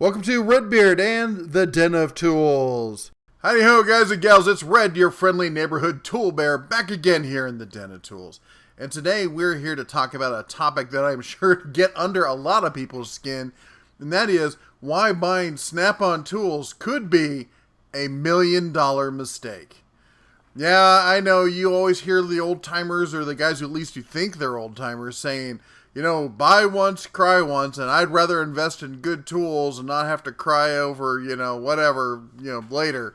Welcome to Redbeard and the Den of Tools. Howdy ho guys and gals, it's Red, your friendly neighborhood tool bear, back again here in the Den of Tools. And today we're here to talk about a topic that I'm sure to get under a lot of people's skin, and that is why buying Snap-on tools could be a $1 million mistake. Yeah, I know you always hear the old timers, or the guys who at least you think they're old timers, saying, you know, buy once, cry once, and I'd rather invest in good tools and not have to cry over, whatever, later.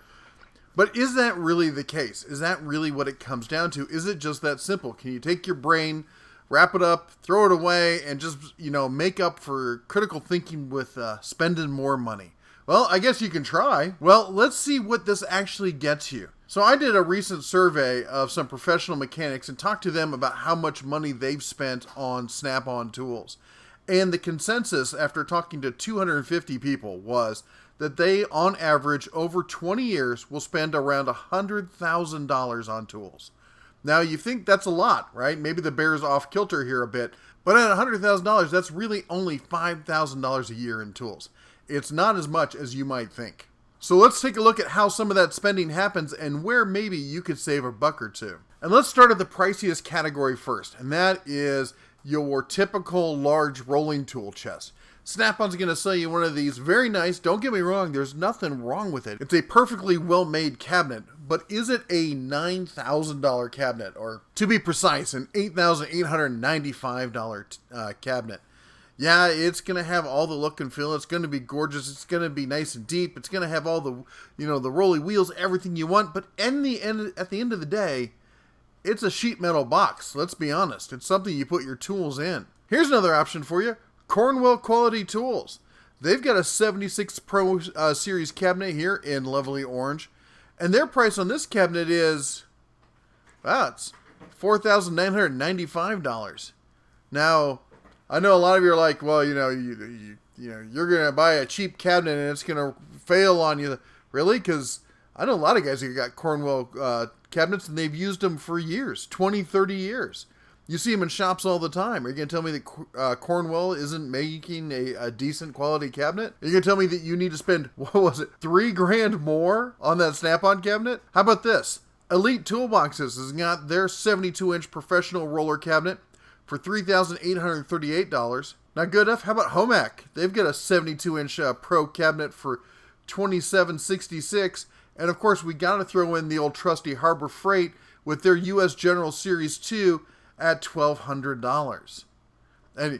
But is that really the case? Is that really what it comes down to? Is it just that simple? Can you take your brain, wrap it up, throw it away, and just, make up for critical thinking with spending more money? Well, I guess you can try. Well, let's see what this actually gets you. So I did a recent survey of some professional mechanics and talked to them about how much money they've spent on Snap-on tools. And the consensus after talking to 250 people was that they, on average, over 20 years, will spend around $100,000 on tools. Now, you think that's a lot, right? Maybe the bear's off kilter here a bit. But at $100,000, that's really only $5,000 a year in tools. It's not as much as you might think. So let's take a look at how some of that spending happens and where maybe you could save a buck or two. And let's start at the priciest category first, and that is your typical large rolling tool chest. Snap-on's going to sell you one of these. Very nice. Don't get me wrong. There's nothing wrong with it. It's a perfectly well-made cabinet, but is it a $9,000 cabinet? Or to be precise, an $8,895 cabinet. Yeah, it's going to have all the look and feel. It's going to be gorgeous. It's going to be nice and deep. It's going to have all the, the rolly wheels, everything you want. But at the end of the day, it's a sheet metal box. Let's be honest. It's something you put your tools in. Here's another option for you. Cornwell Quality Tools. They've got a 76 Pro Series cabinet here in lovely orange. And their price on this cabinet is, it's $4,995. Now, I know a lot of you are like, well, you're going to buy a cheap cabinet and it's going to fail on you. Really? Because I know a lot of guys who got Cornwell cabinets and they've used them for years, 20, 30 years. You see them in shops all the time. Are you going to tell me that Cornwell isn't making a decent quality cabinet? Are you going to tell me that you need to spend, $3,000 more on that Snap-on cabinet? How about this? Elite Toolboxes has got their 72-inch professional roller cabinet for $3,838. Not good enough? How about Homac? They've got a 72-inch Pro cabinet for $2,766. And of course, we got to throw in the old trusty Harbor Freight with their US General Series 2 at $1,200. And,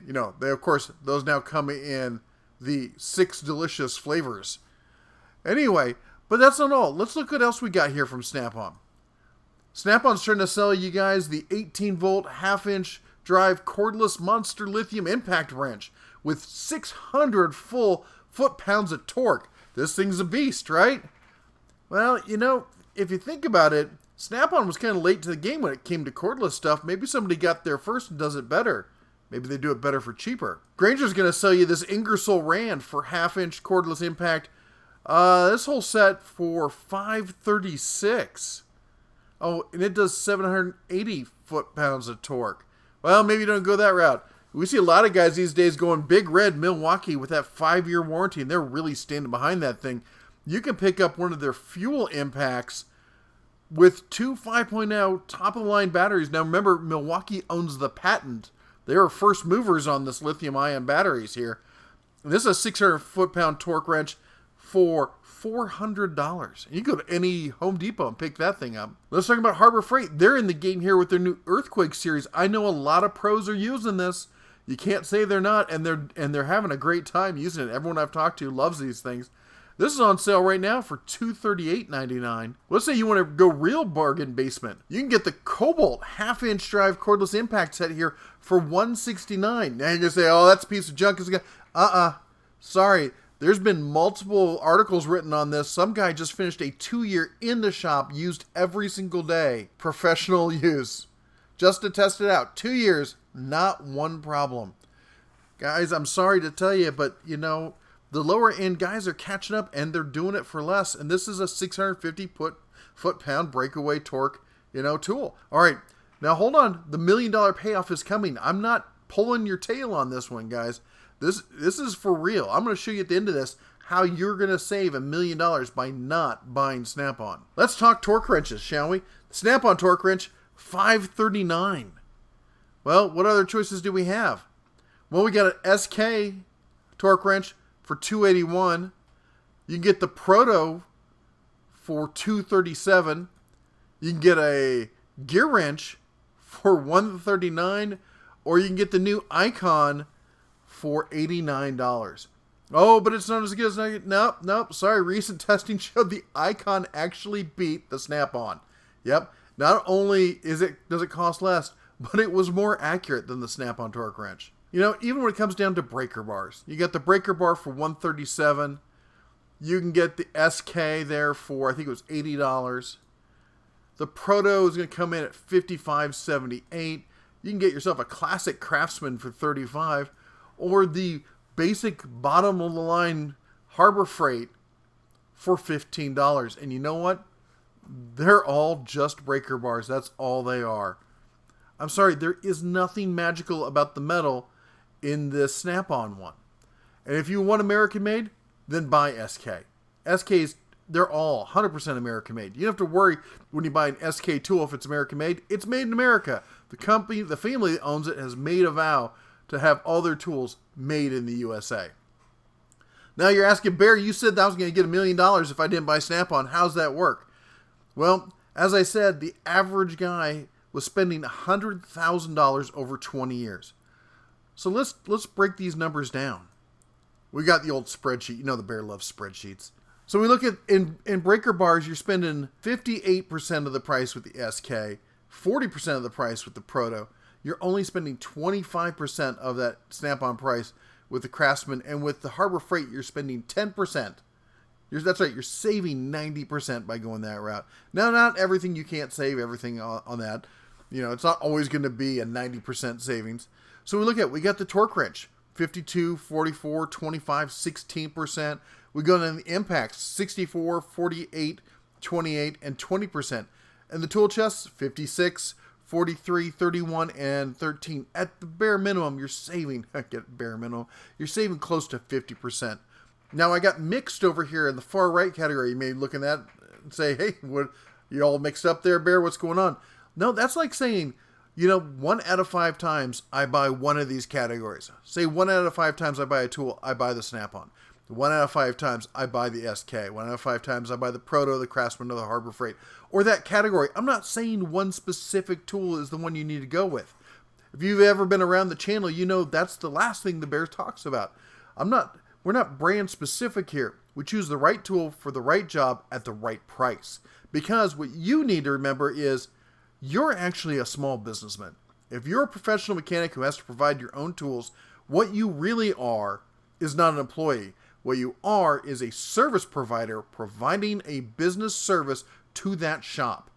those now come in the 6 delicious flavors. Anyway, but that's not all. Let's look what else we got here from Snap-on. Snap-on's trying to sell you guys the 18-volt, half-inch drive cordless monster lithium impact wrench with 600 full foot-pounds of torque. This thing's a beast, right? Well, if you think about it, Snap-on was kind of late to the game when it came to cordless stuff. Maybe somebody got there first and does it better. Maybe they do it better for cheaper. Grainger's going to sell you this Ingersoll Rand for half-inch cordless impact. This whole set for $536. Oh, and it does 780 foot-pounds of torque. Well, maybe you don't go that route. We see a lot of guys these days going Big Red Milwaukee with that 5-year warranty, and they're really standing behind that thing. You can pick up one of their fuel impacts with 2 5.0 top-of-the-line batteries. Now, remember, Milwaukee owns the patent. They are first movers on this lithium-ion batteries here. And this is a 600 foot-pound torque wrench for $400. You can go to any Home Depot and pick that thing up. Let's talk about Harbor Freight. They're in the game here with their new Earthquake series. I know a lot of pros are using this. You can't say they're not, and they're having a great time using it. Everyone I've talked to loves these things. This is on sale right now for $238.99. Let's say you want to go real bargain basement. You can get the Cobalt half-inch drive cordless impact set here for $169. Now you're going to say, oh, that's a piece of junk. Sorry. There's been multiple articles written on this. Some guy just finished a 2-year in the shop, used every single day. Professional use. Just to test it out. 2 years, not one problem. Guys, I'm sorry to tell you, but the lower end guys are catching up and they're doing it for less. And this is a 650 foot-pound breakaway torque, tool. All right, now hold on. The $1 million payoff is coming. I'm not pulling your tail on this one, guys. This is for real. I'm going to show you at the end of this how you're going to save $1 million by not buying Snap-on. Let's talk torque wrenches, shall we? The Snap-on torque wrench, $539. Well, what other choices do we have? Well, we got an SK torque wrench for $281. You can get the Proto for $237. You can get a gear wrench for $139, or you can get the new Icon for $89. Oh, but it's not as good as... Nope. Sorry, recent testing showed the Icon actually beat the Snap-on. Yep. Not only does it cost less, but it was more accurate than the Snap-on torque wrench. You know, even when it comes down to breaker bars, you get the breaker bar for $137. You can get the SK there for, I think it was $80. The Proto is going to come in at $55.78. You can get yourself a classic Craftsman for $35, or the basic bottom of the line Harbor Freight for $15. And you know what? They're all just breaker bars. That's all they are. I'm sorry, there is nothing magical about the metal in this Snap-on one. And if you want American made, then buy SK. SKs, they're all 100% American made. You don't have to worry when you buy an SK tool if it's American made. It's made in America. The company, the family that owns it has made a vow to have all their tools made in the USA. Now you're asking, Bear, you said that I was going to get $1 million if I didn't buy Snap-on. How's that work? Well, as I said, the average guy was spending $100,000 over 20 years. So let's break these numbers down. We got the old spreadsheet. You know the Bear loves spreadsheets. So we look at, in breaker bars, you're spending 58% of the price with the SK, 40% of the price with the Proto. You're only spending 25% of that Snap-on price with the Craftsman, and with the Harbor Freight, you're spending 10%. That's right, you're saving 90% by going that route. Now, not everything, you can't save everything on that. You know, it's not always going to be a 90% savings. So we got the torque wrench, 52, 44, 25, 16%. We go to the impacts, 64, 48, 28, and 20%. And the tool chests, 56, 43, 31, and 13. At the bare minimum, you're saving, you're saving close to 50%. Now, I got mixed over here in the far right category. You may look at that and say, hey, what, you all mixed up there, Bear? What's going on? No, that's like saying, 1 out of 5 times I buy one of these categories. Say 1 out of 5 times I buy a tool, I buy the Snap-on. 1 out of 5 times I buy the SK. 1 out of 5 times I buy the Proto, the Craftsman, or the Harbor Freight. Or that category. I'm not saying one specific tool is the one you need to go with. If you've ever been around the channel, you know that's the last thing the Bear talks about. We're not brand specific here. We choose the right tool for the right job at the right price. Because what you need to remember is you're actually a small businessman. If you're a professional mechanic who has to provide your own tools, what you really are is not an employee. What you are is a service provider providing a business service to that shop.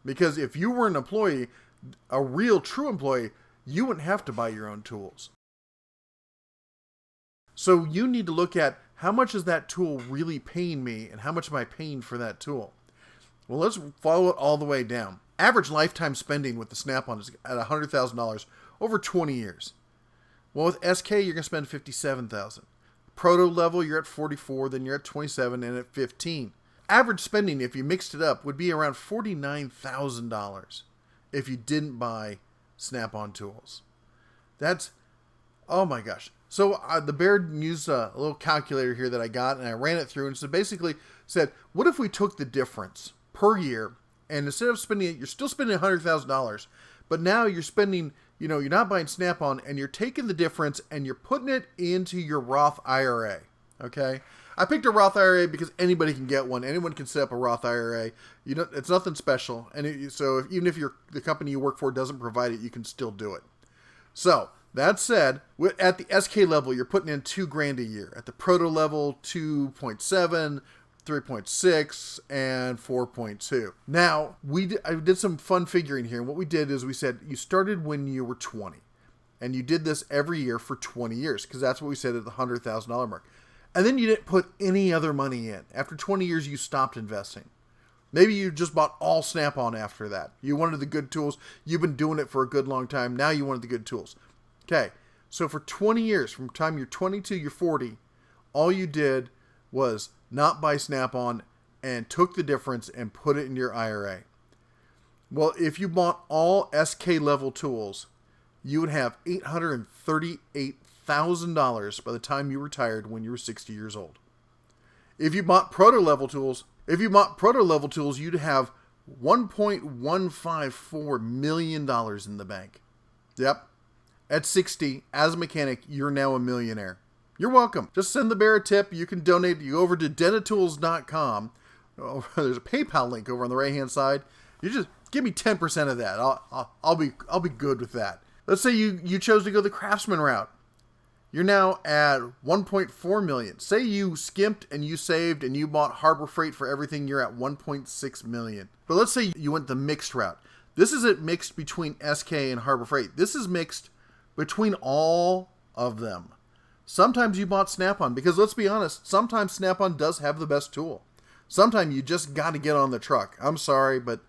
Because if you were an employee, a real true employee, you wouldn't have to buy your own tools. So you need to look at how much is that tool really paying me and how much am I paying for that tool? Well, let's follow it all the way down. Average lifetime spending with the Snap-on is at $100,000 over 20 years. Well, with SK, you're going to spend $57,000. Proto level, you're at 44, then you're at 27, and at 15. Average spending, if you mixed it up, would be around $49,000 if you didn't buy Snap-on tools. That's, oh my gosh. So the Bear used a little calculator here that I got, and I ran it through, and so basically said, what if we took the difference per year, and instead of spending it, you're still spending $100,000, but now you're spending, you're not buying Snap-on, and you're taking the difference, and you're putting it into your Roth IRA, okay? I picked a Roth IRA because anybody can get one. Anyone can set up a Roth IRA. It's nothing special, and even if the company you work for doesn't provide it, you can still do it. So, that said, at the SK level, you're putting in $2,000 a year. At the Proto level, 2.7, 3.6, and 4.2. Now, I did some fun figuring here, and what we did is we said you started when you were 20, and you did this every year for 20 years, because that's what we said at the $100,000 mark. And then you didn't put any other money in. After 20 years, you stopped investing. Maybe you just bought all Snap-on after that. You wanted the good tools. You've been doing it for a good long time. Now you wanted the good tools. Okay, so for 20 years, from the time you're 20 to you're 40, all you did was not buy SnapOn and took the difference and put it in your IRA. Well, if you bought all SK level tools, you would have $838,000 by the time you retired when you were 60 years old. If you bought proto level tools, you'd have $1.154 million in the bank. Yep. At 60, as a mechanic, you're now a millionaire. You're welcome. Just send the bear a tip. You can donate. You go over to dentatools.com. Oh, there's a PayPal link over on the right-hand side. You just give me 10% of that. I'll be good with that. Let's say you chose to go the craftsman route. You're now at 1.4 million. Say you skimped and you saved and you bought Harbor Freight for everything, you're at 1.6 million. But let's say you went the mixed route. This isn't mixed between SK and Harbor Freight. This is mixed between all of them. Sometimes you bought SnapOn because, let's be honest, sometimes SnapOn does have the best tool. Sometimes you just got to get on the truck. I'm sorry, but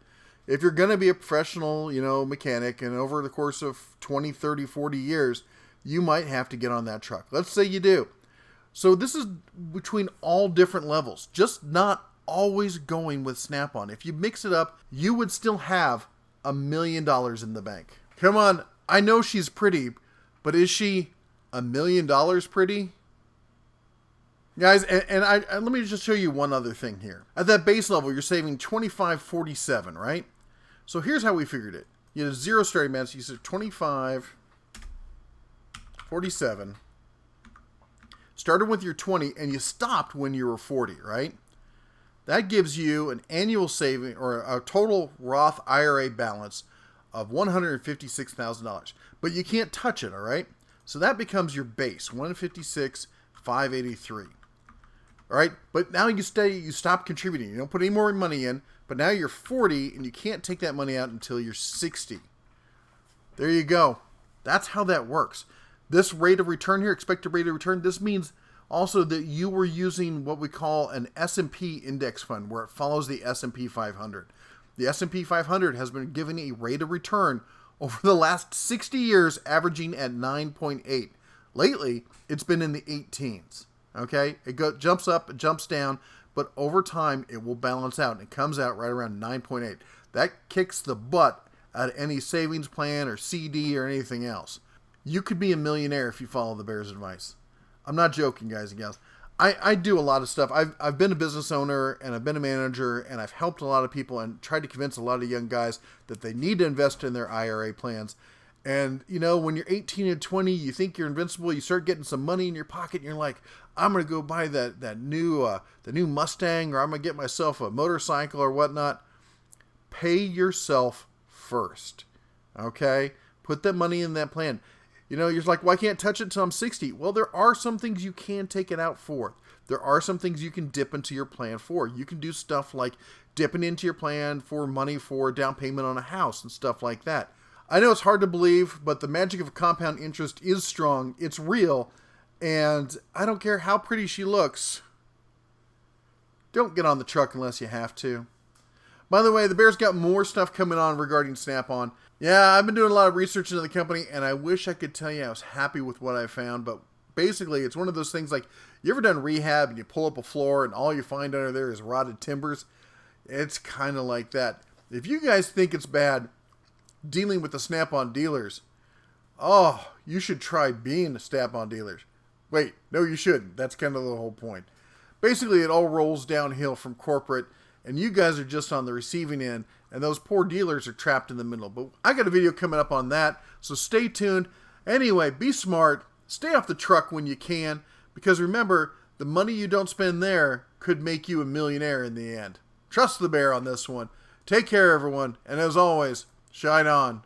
if you're going to be a professional, mechanic, and over the course of 20, 30, 40 years, you might have to get on that truck. Let's say you do. So this is between all different levels, just not always going with SnapOn. If you mix it up, you would still have $1 million in the bank. Come on, I know she's pretty, but is she $1 million pretty? Guys, and let me just show you one other thing here. At that base level, you're saving $25.47, right? So here's how we figured it. You had a zero starting balance, you said $25.47. Started with your 20 and you stopped when you were 40, right? That gives you an annual saving or a total Roth IRA balance of $156,000. But you can't touch it, all right? So that becomes your base, $156,583. All right, but now you stop contributing. You don't put any more money in, but now you're 40 and you can't take that money out until you're 60. There you go. That's how that works. This rate of return here, expected rate of return, this means also that you were using what we call an S&P index fund, where it follows the S&P 500. The S&P 500 has been given a rate of return over the last 60 years, averaging at 9.8. Lately, it's been in the 18s. Okay, jumps up, it jumps down, but over time it will balance out, and it comes out right around 9.8. That kicks the butt out of any savings plan or CD or anything else. You could be a millionaire if you follow the bear's advice. I'm not joking, guys and gals. I do a lot of stuff. I've been a business owner and I've been a manager, and I've helped a lot of people and tried to convince a lot of young guys that they need to invest in their IRA plans. And, when you're 18 and 20, you think you're invincible. You start getting some money in your pocket and you're like, I'm going to go buy the new Mustang, or I'm going to get myself a motorcycle or whatnot. Pay yourself first. Okay? Put that money in that plan. You're like, well, I can't touch it until I'm 60. Well, there are some things you can take it out for. There are some things you can dip into your plan for. You can do stuff like dipping into your plan for money for down payment on a house and stuff like that. I know it's hard to believe, but the magic of compound interest is strong. It's real. And I don't care how pretty she looks. Don't get on the truck unless you have to. By the way, the Bear's got more stuff coming on regarding SnapOn. Yeah, I've been doing a lot of research into the company, and I wish I could tell you I was happy with what I found, but basically it's one of those things like, you ever done rehab and you pull up a floor and all you find under there is rotted timbers? It's kind of like that. If you guys think it's bad dealing with the SnapOn dealers, oh, you should try being a SnapOn dealer. Wait, no, you shouldn't. That's kind of the whole point. Basically, it all rolls downhill from corporate, and you guys are just on the receiving end, and those poor dealers are trapped in the middle. But I got a video coming up on that, so stay tuned. Anyway, be smart. Stay off the truck when you can, because remember, the money you don't spend there could make you a millionaire in the end. Trust the Bear on this one. Take care, everyone, and as always, shine on.